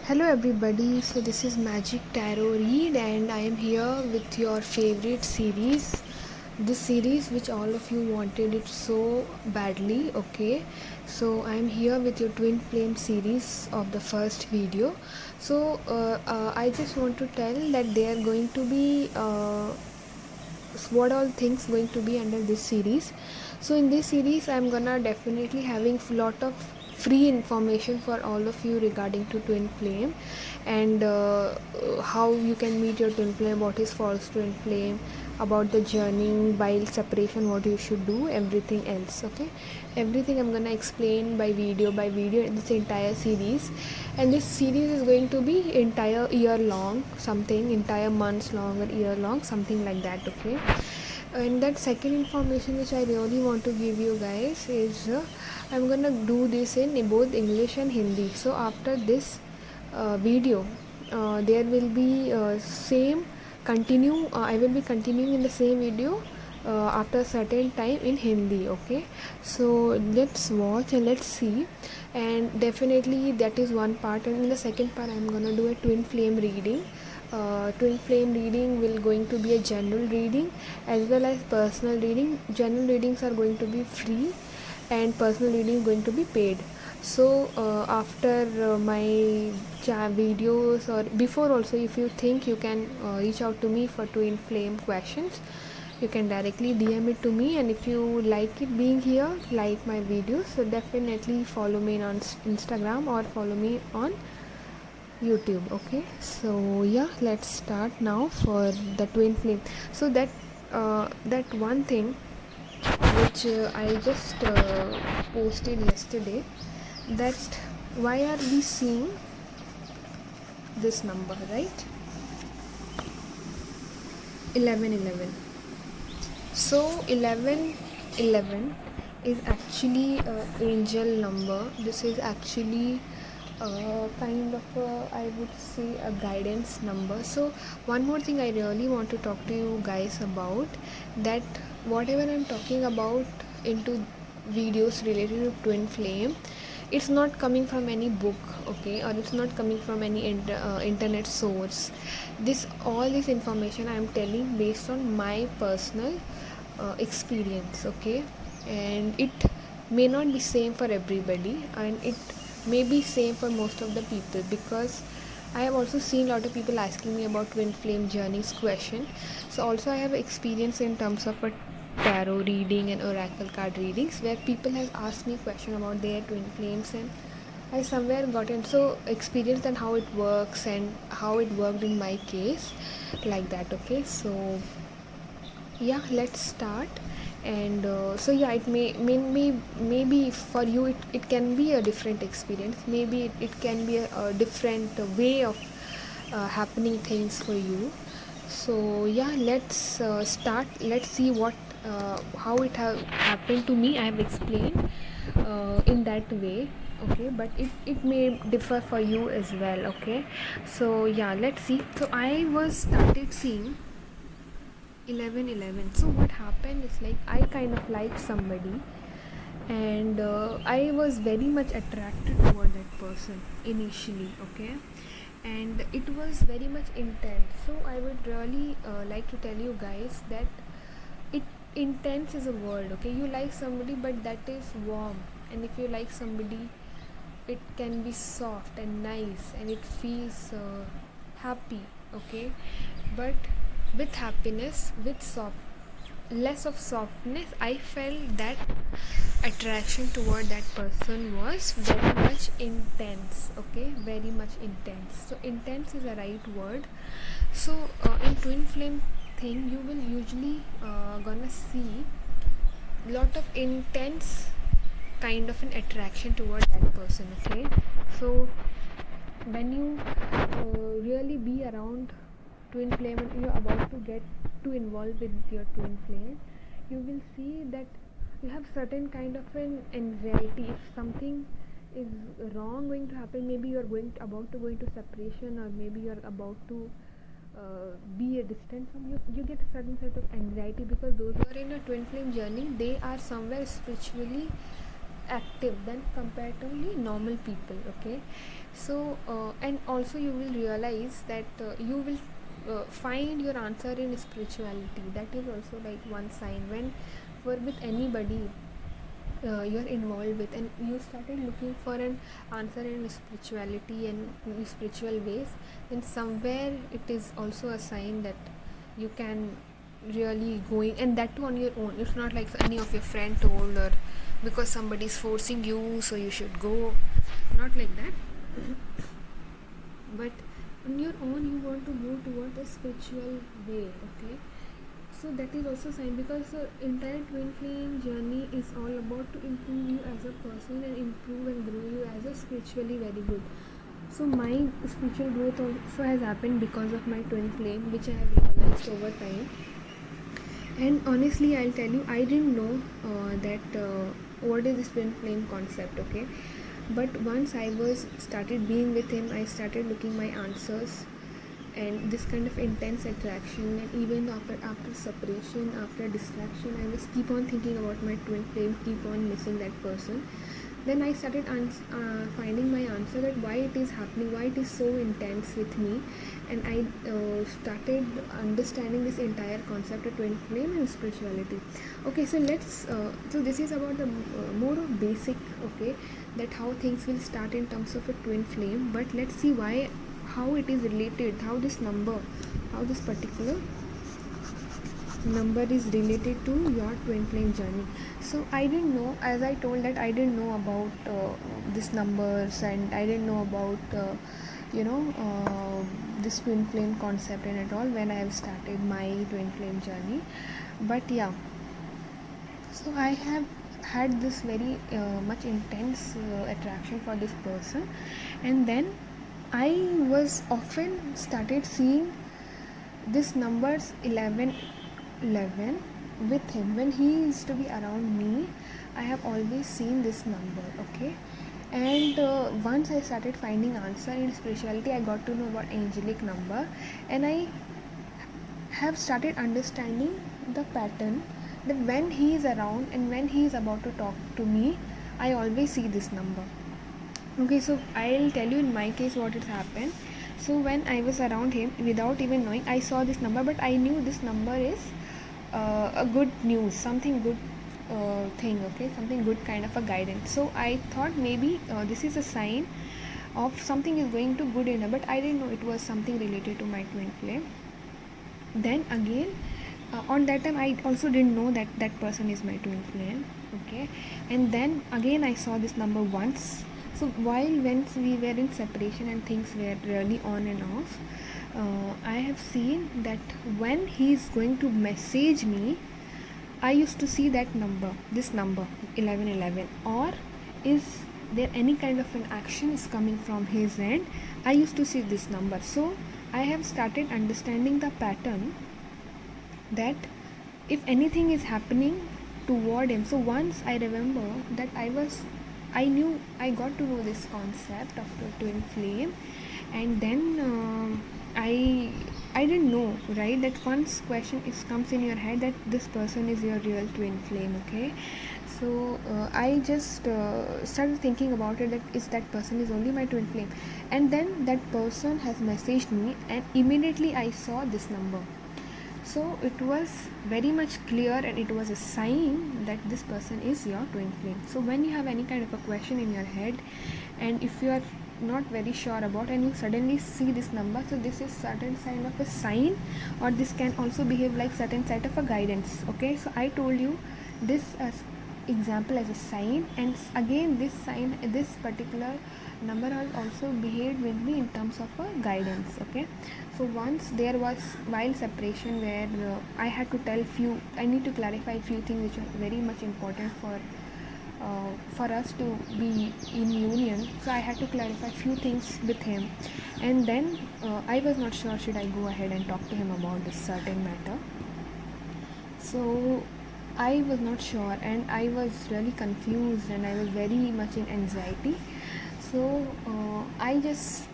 Hello everybody, so this is Magic Tarot Read and I am here with your favorite series. This series which all of you wanted it so badly, okay? So I am here with your Twin Flame series of the first video. So I just want to tell that they are going to be what all things going to be under this series. So in this series I'm gonna definitely having lot of free information for all of you regarding to twin flame and how you can meet your twin flame, what is false twin flame, about the journey while separation, what you should do, everything else. Okay, everything I'm gonna explain by video in this entire series. And this series is going to be entire year long, something entire months long or year long, something like that. Okay, and that second information which I really want to give you guys is I'm gonna do this in both English and Hindi. So after this video there will be same continue I will be continuing in the same video after a certain time in Hindi. Okay, so let's watch and let's see. And definitely that is one part, and in the second part I'm gonna do a twin flame reading. Twin flame reading will going to be a general reading as well as personal reading. General readings are going to be free and personal reading is going to be paid. So after my videos or before also, if you think you can reach out to me for twin flame questions, you can directly DM it to me. And if you like it being here, like my videos, so definitely follow me on Instagram or follow me on YouTube. Okay, so yeah, let's start now for the twin flame. So that one thing which I just posted yesterday, that why are we seeing this number, right? 1111. So 1111 is actually angel number. This is actually kind of I would say a guidance number. So one more thing I really want to talk to you guys about, that whatever I'm talking about into videos related to twin flame, it's not coming from any book, okay, or it's not coming from any internet source. This information I am telling based on my personal experience. Okay, and it may not be same for everybody, and it may be same for most of the people, because I have also seen a lot of people asking me about twin flame journeys question. So also I have experience in terms of a tarot reading and oracle card readings, where people have asked me question about their twin flames, and I somewhere gotten so experienced and how it works and how it worked in my case, like that. Okay, so yeah, let's start. And so yeah, it maybe for you it can be a different experience, maybe it can be a different way of happening things for you. So yeah, let's start. Let's see what how it have happened to me. I have explained in that way. Okay, but it may differ for you as well. Okay, so yeah, let's see. So I was started seeing 1111. So what happened is, like, I kind of liked somebody, and I was very much attracted toward that person initially. Okay, and it was very much intense. So I would really like to tell you guys that it intense is a word. Okay, you like somebody, but that is warm. And if you like somebody, it can be soft and nice, and it feels happy. Okay, but with happiness, with less of softness, I felt that attraction toward that person was very much intense. Okay, very much intense. So intense is a right word. So in twin flame thing, you will usually gonna see lot of intense kind of an attraction toward that person. Okay, so when you really be around twin flame and you're about to get too involved with your twin flame, you will see that you have certain kind of an anxiety. If something is wrong going to happen, maybe you're about to go into separation, or maybe you're about to be a distant from you get a certain set of anxiety, because those who are in a twin flame journey, they are somewhere spiritually active than comparatively normal people. Okay, so and also you will realize that you will find your answer in spirituality. That is also like one sign when for with anybody you're involved with, and you started looking for an answer in spirituality and in spiritual ways, then somewhere it is also a sign that you can really going, and that too on your own. It's not like any of your friend told, or because somebody is forcing you so you should go, not like that. But on your own you want to move toward a spiritual way. Okay, so that is also sign, because the entire twin flame journey is all about to improve you as a person and improve and grow you as a spiritually very good. So my spiritual growth also has happened because of my twin flame, which I have realized over time. And honestly, I'll tell you, I didn't know that what is this twin flame concept. Okay, but once I was started being with him, I started looking my answers, and this kind of intense attraction, and even after separation, after distraction, I was keep on thinking about my twin flame, keep on missing that person. Then I started finding my answer, that why it is happening, why it is so intense with me. And I started understanding this entire concept of twin flame and spirituality. Okay, so let's so this is about the more of basic, okay, that how things will start in terms of a twin flame. But let's see why, how it is related, how this number, how this particular number is related to your twin flame journey. So I didn't know, as I told, that I didn't know about these numbers, and I didn't know about this twin flame concept and at all when I have started my twin flame journey. But yeah, so I have had this very much intense attraction for this person, and then I was often started seeing this numbers 11 with him when he used to be around me. I have always seen this number. Okay, and once I started finding answer in spirituality, I got to know about angelic number, and I have started understanding the pattern, that when he is around and when he is about to talk to me, I always see this number. Okay, so I'll tell you in my case what has happened. So when I was around him, without even knowing, I saw this number, but I knew this number is a good news, something good thing. Okay, something good, kind of a guidance. So I thought maybe this is a sign of something is going to good enough, but I didn't know it was something related to my twin flame. Then again, on that time I also didn't know that that person is my twin flame. Okay, and then again I saw this number once. So while when we were in separation and things were really on and off, I have seen that when he is going to message me, I used to see that number, this number 1111, or is there any kind of an action is coming from his end, I used to see this number. So I have started understanding the pattern, that if anything is happening toward him. So once I remember that I knew, I got to know this concept of the twin flame, and then I didn't know, right, that once question comes in your head that this person is your real twin flame. Okay, so I just started thinking about it, that is that person is only my twin flame. And then that person has messaged me, and immediately I saw this number. So it was very much clear, and it was a sign that this person is your twin flame. So when you have any kind of a question in your head, and if you are not very sure about, and you suddenly see this number, so this is certain sign of a sign, or this can also behave like certain set of a guidance. Okay, so I told you this as example as a sign, and again this sign, this particular number has also behaved with me in terms of a guidance. Okay, so once there was, while separation, where I need to clarify few things which are very much important for us to be in union. So I had to clarify few things with him, and then I was not sure should I go ahead and talk to him about this certain matter. So I was not sure, and I was really confused, and I was very much in anxiety. So I just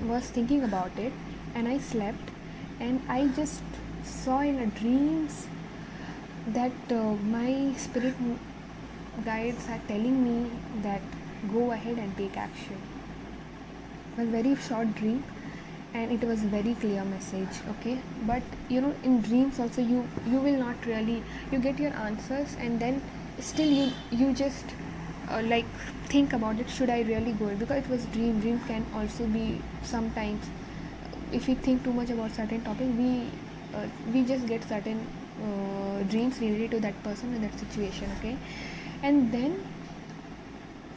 was thinking about it, and I slept, and I just saw in a dreams that my spirit guides are telling me that go ahead and take action. It was very short dream, and it was very clear message, okay? But in dreams also, you will not really, you get your answers, and then still you just like think about it, should I really go it, because it was dream can also be sometimes, if we think too much about certain topic, we just get certain dreams related to that person and that situation, okay? And then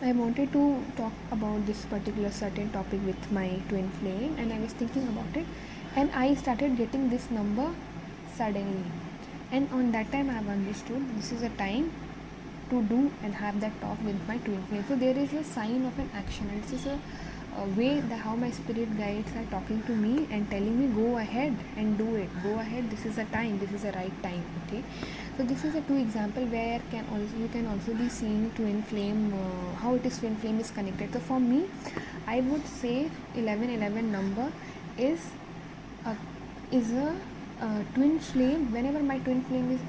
I wanted to talk about this particular certain topic with my twin flame, and I was thinking about it, and I started getting this number suddenly. And on that time, I have understood this is a time to do and have that talk with my twin flame. So there is a sign of an action, and this is a way that how my spirit guides are talking to me and telling me go ahead and do it. Go ahead. This is a time. This is the right time. Okay. So this is a two example where you can also be seeing twin flame, how it is twin flame is connected. So for me, I would say 1111 number is a twin flame. Whenever my twin flame is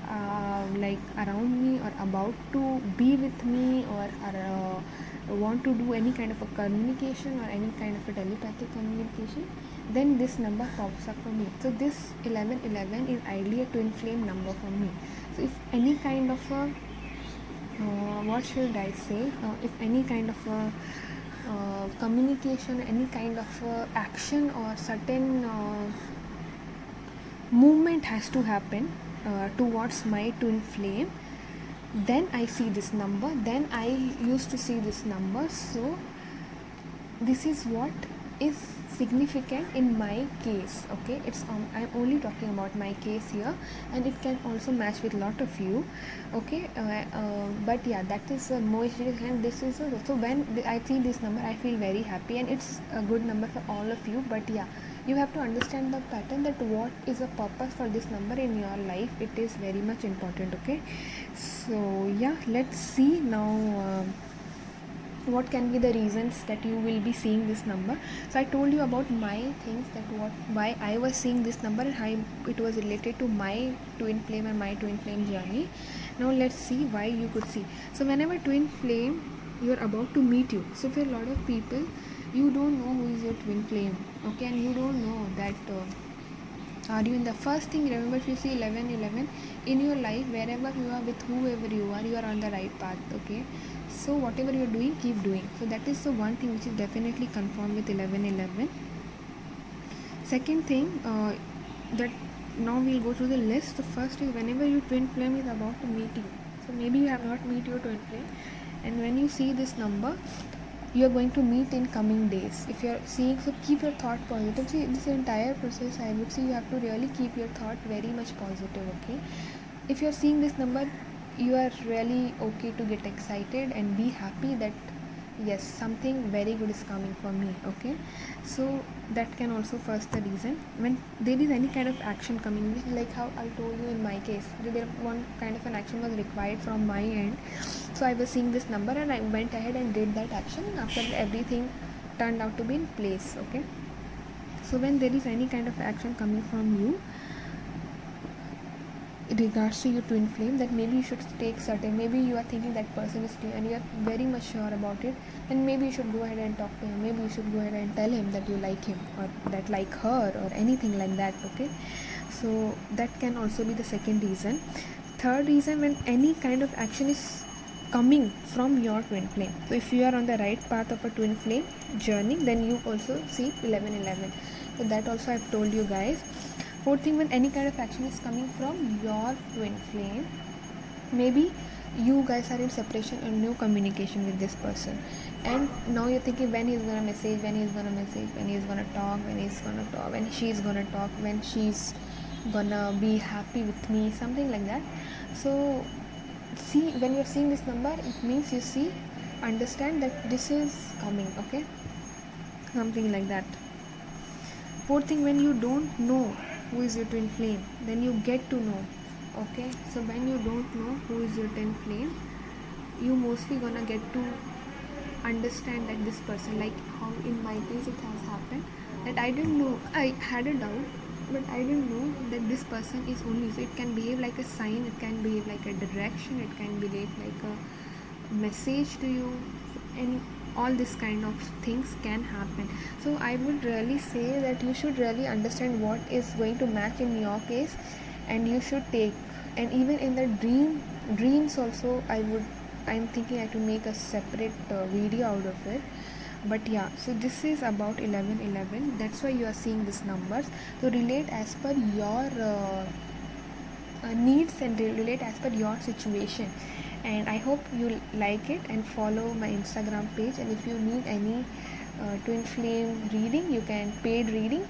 like around me or about to be with me, or want to do any kind of a communication or any kind of a telepathic communication, then this number pops up for me. So this 1111 is ideally a twin flame number for me. So if any kind of a what should I say, if any kind of a communication, any kind of action or certain movement has to happen towards my twin flame, then I see this number, then I used to see this number. So this is what is significant in my case, okay? It's I'm only talking about my case here, and it can also match with lot of you, okay? But yeah, that is most, and this is so when I see this number, I feel very happy, and it's a good number for all of you. But yeah, you have to understand the pattern, that what is the purpose for this number in your life. It is very much important, okay? So yeah, let's see now what can be the reasons that you will be seeing this number. So I told you about my things, that why I was seeing this number and how it was related to my twin flame and my twin flame journey. Now let's see why you could see. So whenever twin flame, you are about to meet you, so for a lot of people, you don't know who is your twin flame, okay? And you don't know that are you in the first thing. Remember, if you see 1111 in your life, wherever you are with whoever you are on the right path, okay? So whatever you're doing, keep doing. So that is the one thing which is definitely confirmed with 1111. Second thing, that now we'll go through the list. The first is whenever your twin flame is about to meet you, so maybe you have not met your twin flame, and when you see this number, you are going to meet in coming days. If you are seeing, so keep your thought positive. See, this entire process, I would say, you have to really keep your thought very much positive, okay? If you are seeing this number, you are really okay to get excited and be happy that yes, something very good is coming for me, okay? So that can also first the reason. When there is any kind of action coming, like how I told you in my case, there one kind of an action was required from my end. So I was seeing this number and I went ahead and did that action, and after everything turned out to be in place, okay? So when there is any kind of action coming from you in regards to your twin flame, that maybe you should take certain, maybe you are thinking that person is clear and you are very much sure about it, then maybe you should go ahead and talk to him. Maybe you should go ahead and tell him that you like him, or that like her, or anything like that, okay? So that can also be the second reason. Third reason, when any kind of action is coming from your twin flame. So if you are on the right path of a twin flame journey, then you also see 1111. So that also I've told you guys. Fourth thing, when any kind of action is coming from your twin flame, maybe you guys are in separation or no communication with this person, and now you're thinking when he's gonna message, when he's gonna message, when he's gonna talk, when he's gonna talk, when she's gonna talk, when she's gonna be happy with me, something like that. So see, when you're seeing this number, it means you see, understand that this is coming, okay? Something like that. Fourth thing, when you don't know who is your twin flame, then you get to know, okay? So when you don't know who is your twin flame, you mostly gonna get to understand that this person, like how in my case it has happened, that I didn't know, I had a doubt, but I didn't know that this person is only, so it can behave like a sign, it can behave like a direction, it can behave like message to you, and all this kind of things can happen. So I would really say that you should really understand what is going to match in your case, and you should take. And even in the dreams also, I'm thinking I have to make a separate video out of it. But yeah, so this is about 1111, that's why you are seeing these numbers. So relate as per your needs, and relate as per your situation. And I hope you like it, and follow my Instagram page. And if you need any twin flame reading, you can paid reading,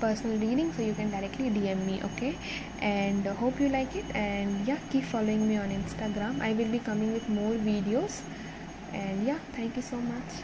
personal reading, so you can directly DM me. Okay, and hope you like it. And yeah, keep following me on Instagram. I will be coming with more videos. And yeah, thank you so much.